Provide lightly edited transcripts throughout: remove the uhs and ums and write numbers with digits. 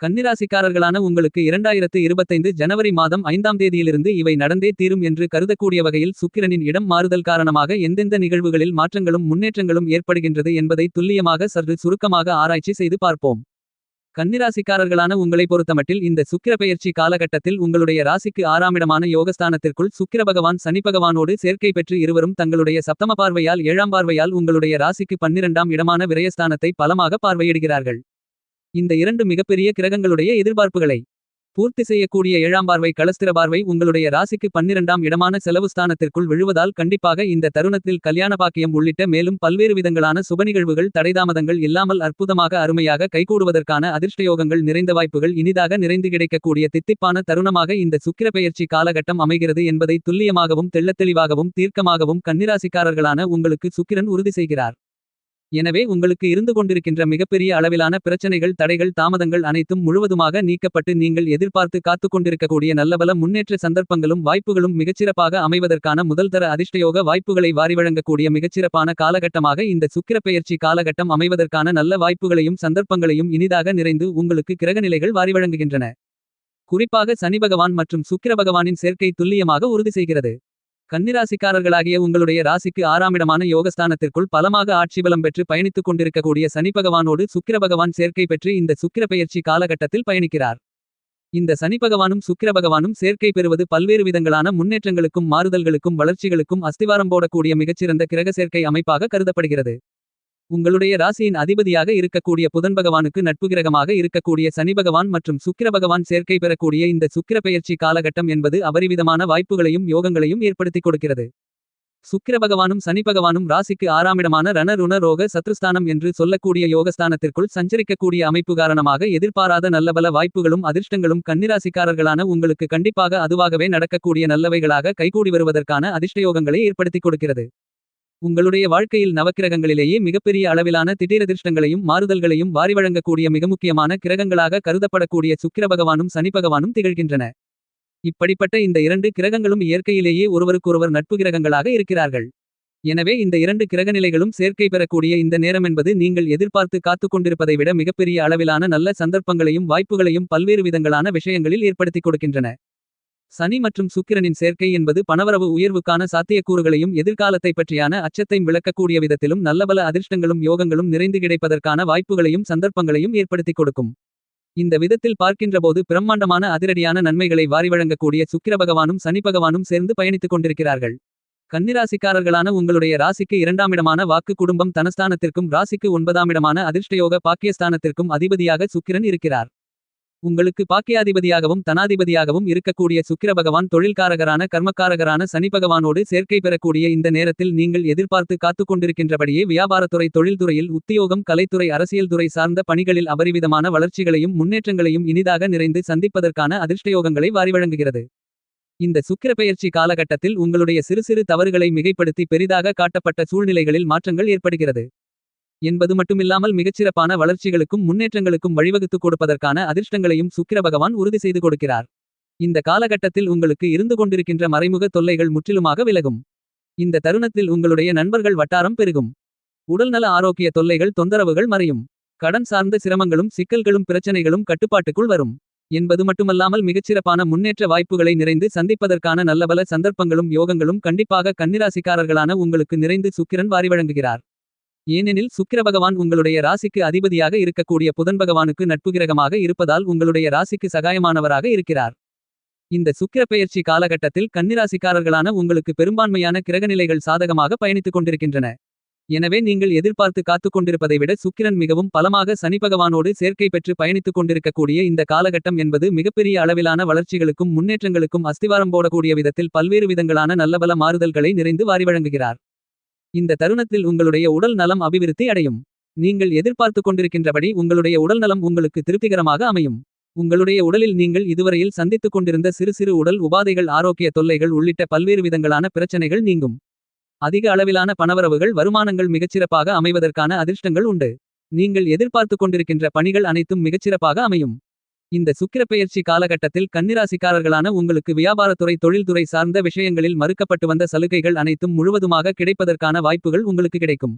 கன்னிராசிக்காரர்களான உங்களுக்கு 2025 ஜனவரி மாதம் 5ஆம் தேதியிலிருந்து இவை நடந்தே தீரும் என்று கருதக்கூடிய வகையில் சுக்கிரனின் இடம் மாறுதல் காரணமாக எந்தெந்த நிகழ்வுகளில் மாற்றங்களும் முன்னேற்றங்களும் ஏற்படுகின்றது என்பதை துல்லியமாக சற்று சுருக்கமாக ஆராய்ச்சி செய்து பார்ப்போம். கன்னிராசிக்காரர்களான உங்களை பொறுத்தமட்டில் இந்த சுக்கிர பெயர்ச்சி காலகட்டத்தில் உங்களுடைய ராசிக்கு 6ஆமிடமான யோகஸ்தானத்திற்குள் சுக்கிர பகவான் சனி பகவானோடு சேர்க்கை பெற்று இருவரும் தங்களுடைய சப்தம பார்வையால் 7ஆம் பார்வையால் உங்களுடைய ராசிக்கு 12ஆம் இடமான விரயஸ்தானத்தை பலமாக பார்வையிடுகிறார்கள். இந்த இரண்டு மிகப்பெரிய கிரகங்களுடைய எதிர்பார்ப்புகளை பூர்த்தி செய்யக்கூடிய 7ஆம் பார்வை களஸ்திர பார்வை உங்களுடைய ராசிக்கு 12ஆம் இடமான செலவு ஸ்தானத்திற்குள் விழுவதால் கண்டிப்பாக இந்த தருணத்தில் கல்யாண பாக்கியம் உள்ளிட்ட மேலும் பல்வேறு விதங்களான சுபநிகழ்வுகள் தடைதாமதங்கள் இல்லாமல் அற்புதமாக அருமையாக கைகூடுவதற்கான அதிர்ஷ்டயோகங்கள் நிறைந்த வாய்ப்புகள் இனிதாக நிறைந்து கிடைக்கக்கூடிய தித்திப்பான தருணமாக இந்த சுக்கிர பெயர்ச்சி காலகட்டம் அமைகிறது என்பதை துல்லியமாகவும் தெள்ளத்தெளிவாகவும் தீர்க்கமாகவும் கன்னிராசிக்காரர்களான உங்களுக்கு சுக்கிரன் உறுதி செய்கிறார். எனவே உங்களுக்கு இருந்து கொண்டிருக்கின்ற மிகப்பெரிய அளவிலான பிரச்சனைகள் தடைகள் தாமதங்கள் அனைத்தும் முழுவதுமாக நீக்கப்பட்டு நீங்கள் எதிர்பார்த்து காத்துக்கொண்டிருக்கக்கூடிய நல்லபல முன்னேற்ற சந்தர்ப்பங்களும் வாய்ப்புகளும் மிகச்சிறப்பாக அமைவதற்கான முதல்தர அதிர்ஷ்டயோக வாய்ப்புகளை வாரிவழங்கக்கூடிய மிகச்சிறப்பான காலகட்டமாக இந்த சுக்கிர பெயர்ச்சி காலகட்டம் அமைவதற்கான நல்ல வாய்ப்புகளையும் சந்தர்ப்பங்களையும் இனிதாக நிறைந்து உங்களுக்கு கிரகநிலைகள் வாரிவழங்குகின்றன. குறிப்பாக சனி பகவான் மற்றும் சுக்கிர பகவானின் சேர்க்கை துல்லியமாக உறுதி செய்கிறது. கன்னிராசிக்காரர்களாகிய உங்களுடைய ராசிக்கு 6ஆமிடமான யோகஸ்தானத்திற்குள் பலமாக ஆட்சிபலம் பெற்று பயணித்துக் கொண்டிருக்கக்கூடிய சனி பகவானோடு சுக்கிர பகவான் சேர்க்கை பெற்று இந்த சுக்கிர பெயர்ச்சி காலகட்டத்தில் பயணிக்கிறார். இந்த சனி பகவானும் சுக்கிர பகவானும் சேர்க்கை பெறுவது பல்வேறு விதங்களான முன்னேற்றங்களுக்கும் மாறுதல்களுக்கும் வளர்ச்சிகளுக்கும் அஸ்திவாரம் போடக்கூடிய மிகச்சிறந்த கிரக சேர்க்கை அமைப்பாக கருதப்படுகிறது. உங்களுடைய ராசியின் அதிபதியாக இருக்கக்கூடிய புதன் பகவானுக்கு நட்பு கிரகமாக இருக்கக்கூடிய சனி பகவான் மற்றும் சுக்கிர பகவான் சேர்க்கை பெறக்கூடிய இந்த சுக்கிர பெயர்ச்சி காலகட்டம் என்பது அபரிவிதமான வாய்ப்புகளையும் யோகங்களையும் ஏற்படுத்திக் கொடுக்கிறது. சுக்கிர பகவானும் சனி பகவானும் ராசிக்கு 6ஆமிடமான ரண ருண ரோக சத்ருஸ்தானம் என்று சொல்லக்கூடிய யோகஸ்தானத்திற்குள் சஞ்சரிக்கக்கூடிய அமைப்பு காரணமாக எதிர்பாராத நல்லபல வாய்ப்புகளும் அதிர்ஷ்டங்களும் கன்னிராசிக்காரர்களான உங்களுக்கு கண்டிப்பாக அதுவாகவே நடக்கக்கூடிய நல்லவைகளாக கைகூடி வருவதற்கான அதிர்ஷ்டயோகங்களை ஏற்படுத்திக் கொடுக்கிறது. உங்களுடைய வாழ்க்கையில் நவக்கிரகங்களிலேயே மிகப்பெரிய அளவிலான திடீரதிர்ஷ்டங்களையும் மாறுதல்களையும் வாரிவழங்கக்கூடிய மிக முக்கியமான கிரகங்களாக கருதப்படக்கூடிய சுக்கிர பகவானும் சனி பகவானும் திகழ்கின்றன. இப்படிப்பட்ட இந்த இரண்டு கிரகங்களும் இயற்கையிலேயே ஒருவருக்கொருவர் நட்பு கிரகங்களாக இருக்கிறார்கள். எனவே இந்த இரண்டு கிரகநிலைகளும் சேர்க்கை பெறக்கூடிய இந்த நேரம் என்பது நீங்கள் எதிர்பார்த்து காத்துக்கொண்டிருப்பதை விட மிகப்பெரிய அளவிலான நல்ல சந்தர்ப்பங்களையும் வாய்ப்புகளையும் பல்வேறு விதங்களான விஷயங்களில் ஏற்படுத்திக் கொடுக்கின்றன. சனி மற்றும் சுக்கிரனின் சேர்க்கை என்பது பணவரவு உயர்வுக்கான சாத்தியக்கூறுகளையும் எதிர்காலத்தை பற்றியான அச்சத்தையும் விளக்கக்கூடிய விதத்திலும் நல்லபல அதிர்ஷ்டங்களும் யோகங்களும் நிறைந்து கிடைப்பதற்கான வாய்ப்புகளையும் சந்தர்ப்பங்களையும் ஏற்படுத்திக் கொடுக்கும். இந்த விதத்தில் பார்க்கின்றபோது பிரம்மாண்டமான அதிரடியான நன்மைகளை வாரிவழங்கக்கூடிய சுக்கிர பகவானும் சனி பகவானும் சேர்ந்து பயணித்துக் கொண்டிருக்கிறார்கள். கன்னிராசிக்காரர்களான உங்களுடைய ராசிக்கு 2ஆமிடமான வாக்கு குடும்பம் தனஸ்தானத்திற்கும் ராசிக்கு 9ஆமிடமான அதிர்ஷ்டயோக பாக்கியஸ்தானத்திற்கும் அதிபதியாக சுக்கிரன் இருக்கிறார். உங்களுக்கு பாக்கியாதிபதியாகவும் தனாதிபதியாகவும் இருக்கக்கூடிய சுக்கிர பகவான் தொழில்காரகரான கர்மக்காரகரான சனி பகவானோடு சேர்க்கை பெறக்கூடிய இந்த நேரத்தில் நீங்கள் எதிர்பார்த்து காத்துக்கொண்டிருக்கின்றபடியே வியாபாரத்துறை தொழில்துறையில் உத்தியோகம் கலைத்துறை அரசியல் துறை சார்ந்த பணிகளில் அபரிவிதமான வளர்ச்சிகளையும் முன்னேற்றங்களையும் இனிதாக நிறைந்து சந்திப்பதற்கான அதிர்ஷ்டயோகங்களை வாரிவழங்குகிறது. இந்த சுக்கிர பெயர்ச்சி காலகட்டத்தில் உங்களுடைய சிறு சிறு தவறுகளை மிகைப்படுத்தி பெரிதாக காட்டப்பட்ட சூழ்நிலைகளில் மாற்றங்கள் ஏற்படுகிறது என்பது மட்டுமில்லாமல் மிகச்சிறப்பான வளர்ச்சிகளுக்கும் முன்னேற்றங்களுக்கும் வழிவகுத்துக் கொடுப்பதற்கான அதிர்ஷ்டங்களையும் சுக்கிர பகவான் உறுதி செய்து கொடுக்கிறார். இந்த காலகட்டத்தில் உங்களுக்கு இருந்து கொண்டிருக்கின்ற மறைமுக தொல்லைகள் முற்றிலுமாக விலகும். இந்த தருணத்தில் உங்களுடைய நண்பர்கள் வட்டாரம் பெருகும். உடல்நல ஆரோக்கிய தொல்லைகள் தொந்தரவுகள் மறையும். கடன் சார்ந்த சிரமங்களும் சிக்கல்களும் பிரச்சனைகளும் கட்டுப்பாட்டுக்குள் வரும் என்பது மட்டுமல்லாமல் மிகச்சிறப்பான முன்னேற்ற வாய்ப்புகளை நிறைந்து சந்திப்பதற்கான நல்லபல சந்தர்ப்பங்களும் யோகங்களும் கண்டிப்பாக கன்னிராசிக்காரர்களான உங்களுக்கு நிறைந்து சுக்கிரன் வாரிவழங்குகிறார். ஏனெனில் சுக்கிர பகவான் உங்களுடைய ராசிக்கு அதிபதியாக இருக்கக்கூடிய புதன் பகவானுக்கு நட்பு கிரகமாக இருப்பதால் உங்களுடைய ராசிக்கு சகாயமானவராக இருக்கிறார். இந்த சுக்கிர பெயர்ச்சி காலகட்டத்தில் கன்னிராசிக்காரர்களான உங்களுக்கு பெரும்பான்மையான கிரகநிலைகள் சாதகமாக பயணித்துக் கொண்டிருக்கின்றன. எனவே நீங்கள் எதிர்பார்த்து காத்துக்கொண்டிருப்பதை விட சுக்கிரன் மிகவும் பலமாக சனி பகவானோடு சேர்க்கை பெற்று பயணித்துக் கொண்டிருக்கக்கூடிய இந்த காலகட்டம் என்பது மிகப்பெரிய அளவிலான வளர்ச்சிகளுக்கும் முன்னேற்றங்களுக்கும் அஸ்திவாரம் போடக்கூடிய விதத்தில் பல்வேறு விதங்களான நல்லபல மாறுதல்களை நிறைந்து வாரிவழங்குகிறார். இந்த தருணத்தில் உங்களுடைய உடல் நலம் அபிவிருத்தி அடையும். நீங்கள் எதிர்பார்த்து கொண்டிருக்கின்றபடி உங்களுடைய உடல் நலம் உங்களுக்கு திருப்திகரமாக அமையும். உங்களுடைய உடலில் நீங்கள் இதுவரையில் சந்தித்துக் கொண்டிருந்த சிறு சிறு உடல் உபாதைகள் ஆரோக்கிய தொல்லைகள் உள்ளிட்ட பல்வேறு விதங்களான பிரச்சனைகள் நீங்கும். அதிக அளவிலான பணவரவுகள் வருமானங்கள் மிகச்சிறப்பாக அமைவதற்கான அதிர்ஷ்டங்கள் உண்டு. நீங்கள் எதிர்பார்த்து கொண்டிருக்கின்ற பணிகள் அனைத்தும் மிகச்சிறப்பாக அமையும். இந்த சுக்கிர பெயர்ச்சி காலகட்டத்தில் கன்னிராசிக்காரர்களான உங்களுக்கு வியாபாரத்துறை தொழில்துறை சார்ந்த விஷயங்களில் மறுக்கப்பட்டு வந்த சலுகைகள் அனைத்தும் முழுவதுமாக கிடைப்பதற்கான வாய்ப்புகள் உங்களுக்கு கிடைக்கும்.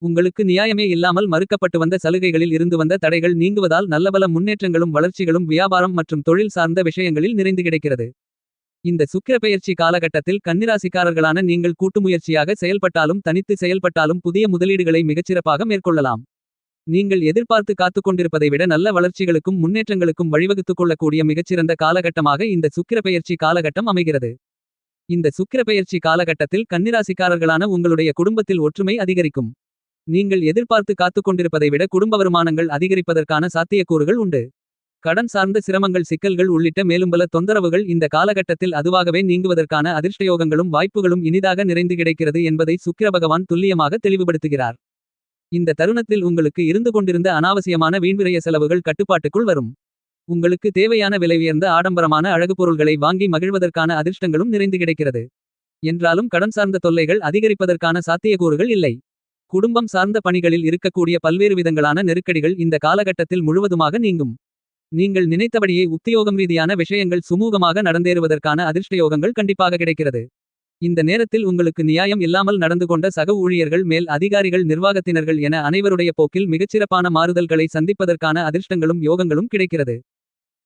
உங்களுக்கு நியாயமே இல்லாமல் மறுக்கப்பட்டு வந்த சலுகைகளில் இருந்து வந்த தடைகள் நீங்குவதால் நல்லபல முன்னேற்றங்களும் வளர்ச்சிகளும் வியாபாரம் மற்றும் தொழில் சார்ந்த விஷயங்களில் நிறைந்து கிடைக்கிறது. இந்த சுக்கிரப்பெயர்ச்சி காலகட்டத்தில் கன்னிராசிக்காரர்களான நீங்கள் கூட்டுமுயற்சியாக செயல்பட்டாலும் தனித்து செயல்பட்டாலும் புதிய முதலீடுகளை மிகச்சிறப்பாக மேற்கொள்ளலாம். நீங்கள் எதிர்பார்த்து காத்துக்கொண்டிருப்பதை விட நல்ல வளர்ச்சிகளுக்கும் முன்னேற்றங்களுக்கும் வழிவகுத்துக் கொள்ளக்கூடிய மிகச்சிறந்த காலகட்டமாக இந்த சுக்கிரப்பெயர்ச்சி காலகட்டம் அமைகிறது. இந்த சுக்கிரப்பெயர்ச்சி காலகட்டத்தில் கன்னிராசிக்காரர்களான உங்களுடைய குடும்பத்தில் ஒற்றுமை அதிகரிக்கும். நீங்கள் எதிர்பார்த்து காத்துக்கொண்டிருப்பதை விட குடும்ப வருமானங்கள் அதிகரிப்பதற்கான சாத்தியக்கூறுகள் உண்டு. கடன் சார்ந்த சிரமங்கள் சிக்கல்கள் உள்ளிட்ட மேலும்பல தொந்தரவுகள் இந்த காலகட்டத்தில் அதுவாகவே நீங்குவதற்கான அதிர்ஷ்டயோகங்களும் வாய்ப்புகளும் இனிதாக நிறைந்து கிடைக்கிறது என்பதை சுக்கிர பகவான் துல்லியமாக தெளிவுபடுத்துகிறார். இந்த தருணத்தில் உங்களுக்கு இருந்து கொண்டிருந்த அனாவசியமான வீண்விரய செலவுகள் கட்டுப்பாட்டுக்குள் வரும். உங்களுக்கு தேவையான விலை உயர்ந்த ஆடம்பரமான அழகு பொருள்களை வாங்கி மகிழ்வதற்கான அதிர்ஷ்டங்களும் நிறைந்து கிடைக்கிறது. என்றாலும் கடன் சார்ந்த தொல்லைகள் அதிகரிப்பதற்கான சாத்தியக்கூறுகள் இல்லை. குடும்பம் சார்ந்த பணிகளில் இருக்கக்கூடிய பல்வேறு விதங்களான நெருக்கடிகள் இந்த காலகட்டத்தில் முழுவதுமாக நீங்கும். நீங்கள் நினைத்தபடியே உத்தியோகம் ரீதியான விஷயங்கள் சுமூகமாக நடந்தேறுவதற்கான அதிர்ஷ்டயோகங்கள் கண்டிப்பாக கிடைக்கிறது. இந்த நேரத்தில் உங்களுக்கு நியாயம் இல்லாமல் நடந்து கொண்ட சக ஊழியர்கள் மேல் அதிகாரிகள் நிர்வாகத்தினர்கள் என அனைவருடைய போக்கில் மிகச்சிறப்பான மாறுதல்களை சந்திப்பதற்கான அதிர்ஷ்டங்களும் யோகங்களும் கிடைக்கிறது.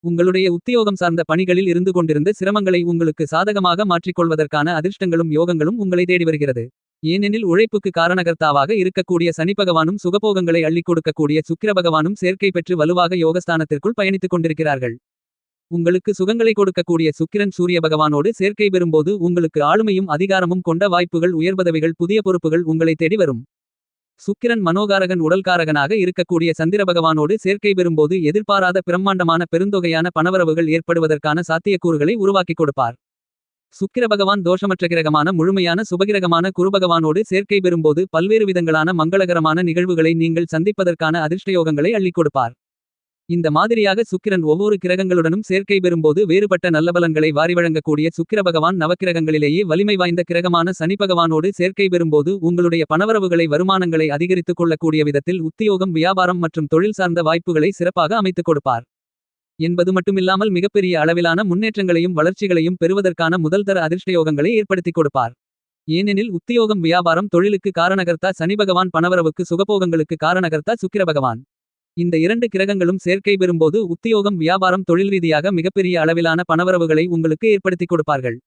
உங்களுடைய உத்தியோகம் சார்ந்த பணிகளில் இருந்து கொண்டிருந்த சிரமங்களை உங்களுக்கு சாதகமாக மாற்றிக்கொள்வதற்கான அதிர்ஷ்டங்களும் யோகங்களும் உங்களை தேடி வருகிறது. ஏனெனில் உழைப்புக்கு காரணகர்த்தாவாக இருக்கக்கூடிய சனிபகவானும் சுகபோகங்களை அள்ளிக் கொடுக்கக்கூடிய சுக்கிர பகவானும் சேர்க்கை பெற்று வலுவாக யோகஸ்தானத்திற்குள் பயணித்துக் கொண்டிருக்கிறார்கள். உங்களுக்கு சுகங்களை கொடுக்கக்கூடிய சுக்கிரன் சூரிய பகவானோடு சேர்க்கை பெறும்போது உங்களுக்கு ஆளுமையும் அதிகாரமும் கொண்ட வாய்ப்புகள் உயர்பதவிகள் புதிய பொறுப்புகள் உங்களை தேடி வரும். சுக்கிரன் மனோகாரகன் உடல்காரகனாக இருக்கக்கூடிய சந்திர பகவானோடு சேர்க்கை பெறும்போது எதிர்பாராத பிரம்மாண்டமான பெருந்தொகையான பணவரவுகள் ஏற்படுவதற்கான சாத்தியக்கூறுகளை உருவாக்கிக் கொடுப்பார். சுக்கிர பகவான் தோஷமற்ற கிரகமான முழுமையான சுபகிரகமான குருபகவானோடு சேர்க்கை பெறும்போது பல்வேறு விதங்களான மங்களகரமான நிகழ்வுகளை நீங்கள் சந்திப்பதற்கான அதிர்ஷ்டயோகங்களை அள்ளிக் கொடுப்பார். இந்த மாதிரியாக சுக்கிரன் ஒவ்வொரு கிரகங்களுடனும் சேர்க்கை பெறும்போது வேறுபட்ட நல்ல பலன்களை வாரி வழங்கக்கூடிய சுக்கிர பகவான் நவக்கிரகங்களிலேயே வலிமை வாய்ந்த கிரகமான சனி பகவானோடு சேர்க்கை பெறும்போது உங்களுடைய பணவரவுகளை வருமானங்களை அதிகரித்துக் கொள்ளக்கூடிய விதத்தில் உத்தியோகம் வியாபாரம் மற்றும் தொழில் சார்ந்த வாய்ப்புகளை சிறப்பாக அமைத்துக் கொடுப்பார். என்பது மட்டுமில்லாமல் மிகப்பெரிய அளவிலான முன்னேற்றங்களையும் வளர்ச்சிகளையும் பெறுவதற்கான முதல்தர அதிர்ஷ்டயோகங்களை ஏற்படுத்திக் கொடுப்பார். ஏனெனில் உத்தியோகம் வியாபாரம் தொழிலுக்கு காரணகர்த்தா சனி பகவான் பணவரவுக்கு சுகபோகங்களுக்கு காரணகர்த்தா சுக்கிர பகவான். இந்த இரண்டு கிரகங்களும் சேர்க்கை பெறும்போது உத்தியோகம் வியாபாரம் தொழில் ரீதியாக மிகப்பெரிய அளவிலான பணவரவுகளை உங்களுக்கு ஏற்படுத்திக் கொடுப்பார்கள்.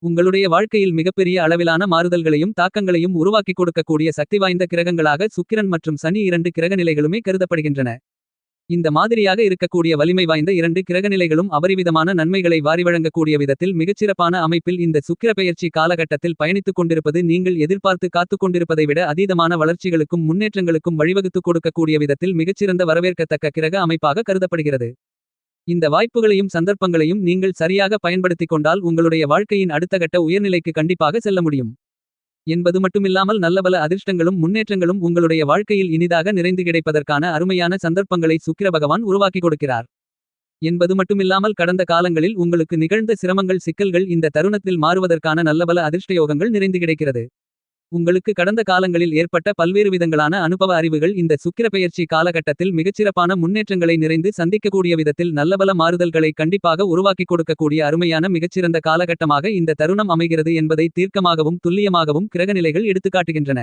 உங்களுடைய வாழ்க்கையில் மிகப்பெரிய அளவிலான மாறுதல்களையும் தாக்கங்களையும் உருவாக்கிக் கொடுக்கக்கூடிய சக்தி வாய்ந்த கிரகங்களாக சுக்கிரன் மற்றும் சனி இரண்டு கிரகநிலைகளுமே கருதப்படுகின்றன. இந்த மாதிரியாக இருக்கக்கூடிய வலிமை வாய்ந்த இரண்டு கிரகநிலைகளும் அபரிவிதமான நன்மைகளை வாரி வழங்கக்கூடிய விதத்தில் மிகச்சிறப்பான அமைப்பில் இந்த சுக்கிரப்பெயர்ச்சி காலகட்டத்தில் பயணித்துக் கொண்டிருப்பது நீங்கள் எதிர்பார்த்து காத்துக் கொண்டிருப்பதை விட அதீதமான வளர்ச்சிகளுக்கும் முன்னேற்றங்களுக்கும் வழிவகுத்துக் கொடுக்கக்கூடிய விதத்தில் மிகச்சிறந்த வரவேற்கத்தக்க கிரக அமைப்பாக கருதப்படுகிறது. இந்த வாய்ப்புகளையும் சந்தர்ப்பங்களையும் நீங்கள் சரியாக பயன்படுத்திக் கொண்டால் உங்களுடைய வாழ்க்கையின் அடுத்த கட்ட உயர்நிலைக்கு கண்டிப்பாக செல்ல முடியும். என்பது மட்டுமில்லாமல் நல்லபல அதிர்ஷ்டங்களும் முன்னேற்றங்களும் உங்களுடைய வாழ்க்கையில் இனிதாக நிறைந்து கிடைப்பதற்கான அருமையான சந்தர்ப்பங்களை சுக்கிர பகவான் உருவாக்கி கொடுக்கிறார். என்பது மட்டுமில்லாமல் கடந்த காலங்களில் உங்களுக்கு நிகழ்ந்த சிரமங்கள் சிக்கல்கள் இந்த தருணத்தில் மாறுவதற்கான நல்லபல அதிர்ஷ்டயோகங்கள் நிறைந்து கிடைக்கிறது. உங்களுக்கு கடந்த காலங்களில் ஏற்பட்ட பல்வேறு விதங்களான அனுபவ அறிவுகள் இந்த சுக்கிரப்பெயர்ச்சி காலகட்டத்தில் மிகச்சிறப்பான முன்னேற்றங்களை நிறைந்து சந்திக்கக்கூடிய விதத்தில் நல்லபல மாறுதல்களை கண்டிப்பாக உருவாக்கிக் கொடுக்கக்கூடிய அருமையான மிகச்சிறந்த காலகட்டமாக இந்த தருணம் அமைகிறது என்பதை தீர்க்கமாகவும் துல்லியமாகவும் கிரகநிலைகள் எடுத்துக்காட்டுகின்றன.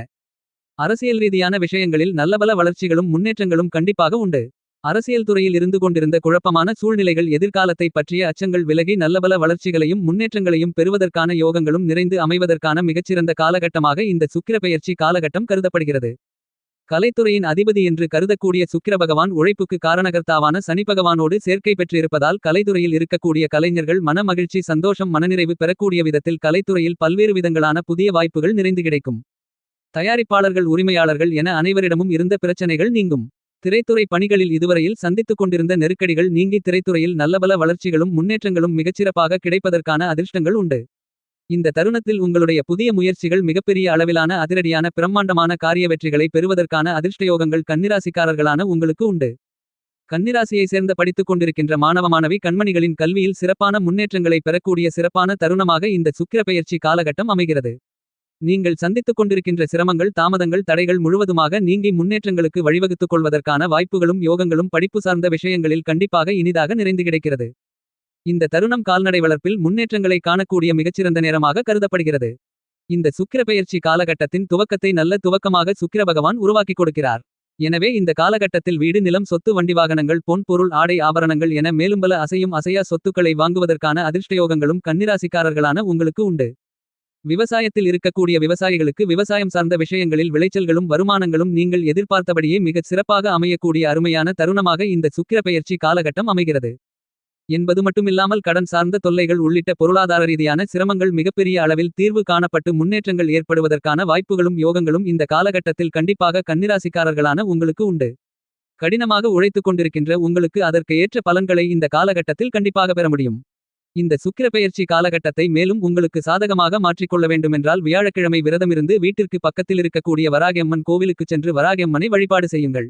அரசியல் ரீதியான விஷயங்களில் நல்லபல வளர்ச்சிகளும் முன்னேற்றங்களும் கண்டிப்பாக உண்டு. அரசியல் துறையில் இருந்து கொண்டிருந்த குழப்பமான சூழ்நிலைகள் எதிர்காலத்தை பற்றிய அச்சங்கள் விலகி நல்லபல வளர்ச்சிகளையும் முன்னேற்றங்களையும் பெறுவதற்கான யோகங்களும் நிறைந்து அமைவதற்கான மிகச்சிறந்த காலகட்டமாக இந்த சுக்கிரப்பெயர்ச்சி காலகட்டம் கருதப்படுகிறது. கலைத்துறையின் அதிபதி என்று கருதக்கூடிய சுக்கிர பகவான் உழைப்புக்கு காரணகர்த்தாவான சனி பகவானோடு சேர்க்கை பெற்றிருப்பதால் கலைத்துறையில் இருக்கக்கூடிய கலைஞர்கள் மன மகிழ்ச்சி சந்தோஷம் மனநிறைவு பெறக்கூடிய விதத்தில் கலைத்துறையில் பல்வேறு விதங்களான புதிய வாய்ப்புகள் நிறைந்து கிடைக்கும். தயாரிப்பாளர்கள் உரிமையாளர்கள் என அனைவரிடமும் இருந்த பிரச்சனைகள் நீங்கும். திரைத்துறை பணிகளில் இதுவரையில் சந்தித்துக் கொண்டிருந்த நெருக்கடிகள் நீங்கி திரைத்துறையில் நல்லபல வளர்ச்சிகளும் முன்னேற்றங்களும் மிகச்சிறப்பாக கிடைப்பதற்கான அதிர்ஷ்டங்கள் உண்டு. இந்த தருணத்தில் உங்களுடைய புதிய முயற்சிகள் மிகப்பெரிய அளவிலான அதிரடியான பிரம்மாண்டமான காரிய வெற்றிகளை பெறுவதற்கான அதிர்ஷ்டயோகங்கள் கன்னிராசிக்காரர்களான உங்களுக்கு உண்டு. கன்னிராசியை சேர்ந்த படித்துக் கொண்டிருக்கின்ற மாணவ மாணவி கண்மணிகளின் கல்வியில் சிறப்பான முன்னேற்றங்களை பெறக்கூடிய சிறப்பான தருணமாக இந்த சுக்கிரப்பெயர்ச்சி காலகட்டம் அமைகிறது. நீங்கள் சந்தித்துக் கொண்டிருக்கின்ற சிரமங்கள் தாமதங்கள் தடைகள் முழுவதுமாக நீங்கி முன்னேற்றங்களுக்கு வழிவகுத்துக் கொள்வதற்கான வாய்ப்புகளும் யோகங்களும் படிப்பு சார்ந்த விஷயங்களில் கண்டிப்பாக இனிதாக நிறைந்து கிடைக்கிறது. இந்த தருணம் கால்நடை வளர்ப்பில் முன்னேற்றங்களை காணக்கூடிய மிகச்சிறந்த நேரமாக கருதப்படுகிறது. இந்த சுக்கிர பெயர்ச்சி காலகட்டத்தின் துவக்கத்தை நல்ல துவக்கமாக சுக்கிர பகவான் உருவாக்கிக் கொடுக்கிறார். எனவே இந்த காலகட்டத்தில் வீடு நிலம் சொத்து வண்டி வாகனங்கள் பொன் பொருள் ஆடை ஆபரணங்கள் என மேலும்பல அசையும் அசையா சொத்துக்களை வாங்குவதற்கான அதிர்ஷ்டயோகங்களும் கன்னிராசிக்காரர்களான உங்களுக்கு உண்டு. விவசாயத்தில் இருக்கக்கூடிய விவசாயிகளுக்கு விவசாயம் சார்ந்த விஷயங்களில் விளைச்சல்களும் வருமானங்களும் நீங்கள் எதிர்பார்த்தபடியே மிகச் சிறப்பாக அமையக்கூடிய அருமையான தருணமாக இந்த சுக்கிர பெயர்ச்சி காலகட்டம் அமைகிறது என்பது மட்டுமில்லாமல் கடன் சார்ந்த தொல்லைகள் உள்ளிட்ட பொருளாதார ரீதியான சிரமங்கள் மிகப்பெரிய அளவில் தீர்வு காணப்பட்டு முன்னேற்றங்கள் ஏற்படுவதற்கான வாய்ப்புகளும் யோகங்களும் இந்த காலகட்டத்தில் கண்டிப்பாக கன்னிராசிக்காரர்களான உங்களுக்கு உண்டு. கடினமாக உழைத்துக் கொண்டிருக்கின்ற உங்களுக்கு அதற்கு ஏற்ற பலன்களை இந்த காலகட்டத்தில் கண்டிப்பாக பெற முடியும். இந்த சுக்கிர பெயர்ச்சி காலகட்டத்தை மேலும் உங்களுக்கு சாதகமாக மாற்றிக்கொள்ள வேண்டுமென்றால் வியாழக்கிழமை விரதமிருந்து வீட்டிற்கு பக்கத்தில் இருக்கக்கூடிய வராகியம்மன் கோவிலுக்குச் சென்று வராகியம்மனை வழிபாடு செய்யுங்கள்.